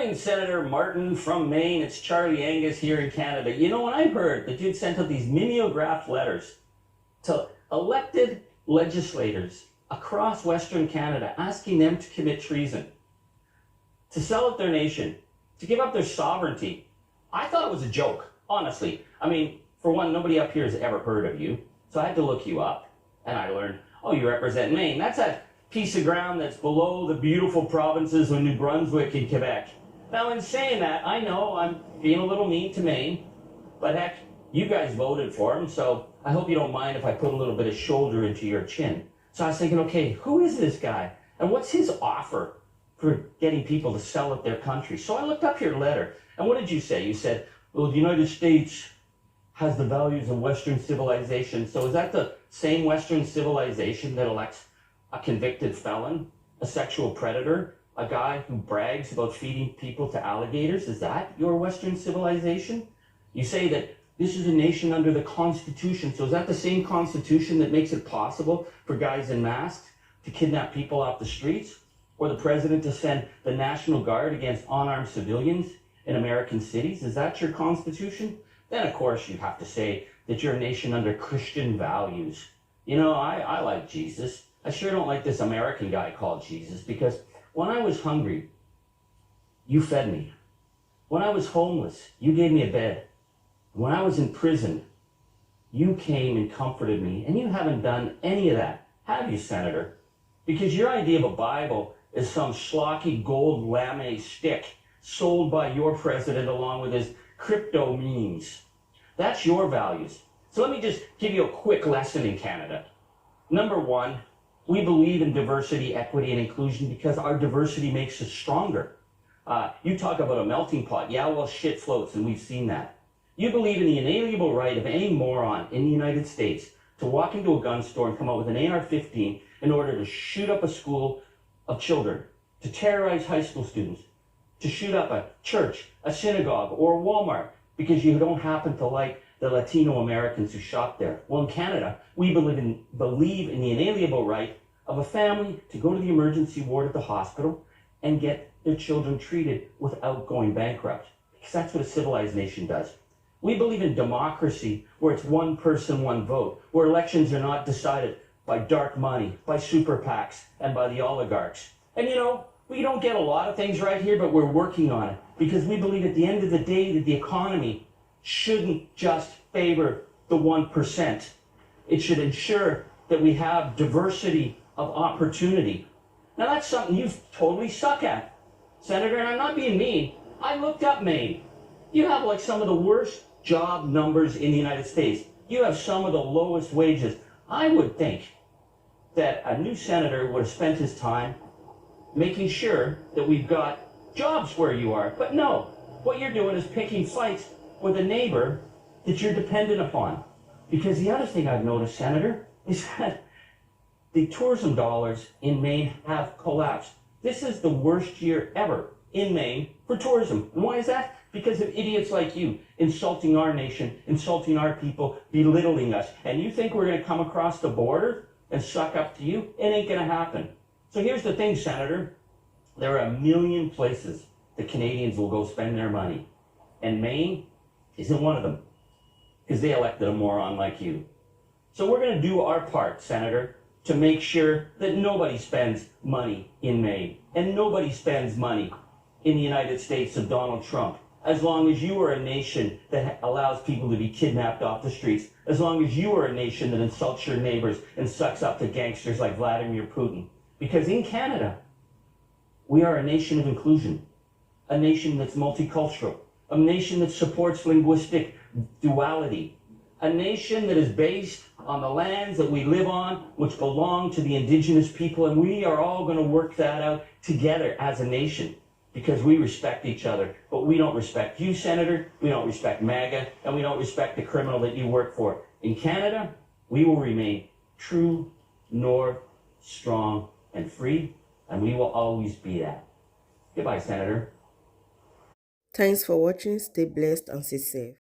morning, Senator Martin from Maine. It's Charlie Angus here in Canada. You know, when I heard that you'd sent out these mimeographed letters to elected legislators across Western Canada asking them to commit treason, to sell out their nation, to give up their sovereignty, I thought it was a joke, honestly. I mean, for one, nobody up here has ever heard of you, so I had to look you up, and I learned, oh, you represent Maine. That's a piece of ground that's below the beautiful provinces of New Brunswick and Quebec. Now, in saying that, I know I'm being a little mean to Maine, but heck, you guys voted for him, so I hope you don't mind if I put a little bit of shoulder into your chin. So I was thinking, okay, who is this guy? And what's his offer for getting people to sell out their country? So I looked up your letter, and what did you say? You said, well, the United States has the values of Western civilization. So is that the same Western civilization that elects a convicted felon, a sexual predator, a guy who brags about feeding people to alligators? Is that your Western civilization? You say that this is a nation under the Constitution. So is that the same Constitution that makes it possible for guys in masks to kidnap people off the streets? Or the president to send the National Guard against unarmed civilians in American cities? Is that your Constitution? Then, of course, you have to say that you're a nation under Christian values. You know, I like Jesus. I sure don't like this American guy called Jesus, because when I was hungry, you fed me. When I was homeless, you gave me a bed. When I was in prison, you came and comforted me, and you haven't done any of that, have you, Senator? Because your idea of a Bible is some schlocky gold lame stick sold by your president along with his crypto memes. That's your values. So let me just give you a quick lesson in Canada. Number one, we believe in diversity, equity, and inclusion because our diversity makes us stronger. You talk about a melting pot. Yeah, well, shit floats, and we've seen that. You believe in the inalienable right of any moron in the United States to walk into a gun store and come out with an AR-15 in order to shoot up a school of children, to terrorize high school students, to shoot up a church, a synagogue, or a Walmart because you don't happen to like the Latino Americans who shop there. Well, in Canada, we believe in the inalienable right of a family to go to the emergency ward at the hospital and get their children treated without going bankrupt, because that's what a civilized nation does. We believe in democracy, where it's one person, one vote, where elections are not decided by dark money, by super PACs, and by the oligarchs. And you know, we don't get a lot of things right here, but we're working on it, because we believe at the end of the day that the economy shouldn't just favor the 1%. It should ensure that we have diversity of opportunity. Now that's something you totally suck at, Senator, and I'm not being mean. I looked up Maine. You have like some of the worst job numbers in the United States. You have some of the lowest wages. I would think that a new senator would have spent his time making sure that we've got jobs where you are. But no, what you're doing is picking fights with a neighbor that you're dependent upon. Because the other thing I've noticed, Senator, is that the tourism dollars in Maine have collapsed. This is the worst year ever in Maine for tourism. And why is that? Because of idiots like you insulting our nation, insulting our people, belittling us. And you think we're going to come across the border and suck up to you? It ain't going to happen. So here's the thing, Senator. There are a million places that Canadians will go spend their money. And Maine isn't one of them, because they elected a moron like you. So we're going to do our part, Senator, to make sure that nobody spends money in Maine, and nobody spends money in the United States of Donald Trump, as long as you are a nation that allows people to be kidnapped off the streets, as long as you are a nation that insults your neighbors and sucks up to gangsters like Vladimir Putin. Because in Canada, we are a nation of inclusion, a nation that's multicultural, a nation that supports linguistic duality, a nation that is based on the lands that we live on, which belong to the indigenous people, and we are all going to work that out together as a nation, because we respect each other. But we don't respect you, Senator, we don't respect MAGA, and we don't respect the criminal that you work for. In Canada, we will remain true, north, strong, and free, and we will always be that. Goodbye, Senator. Thanks for watching. Stay blessed and stay safe.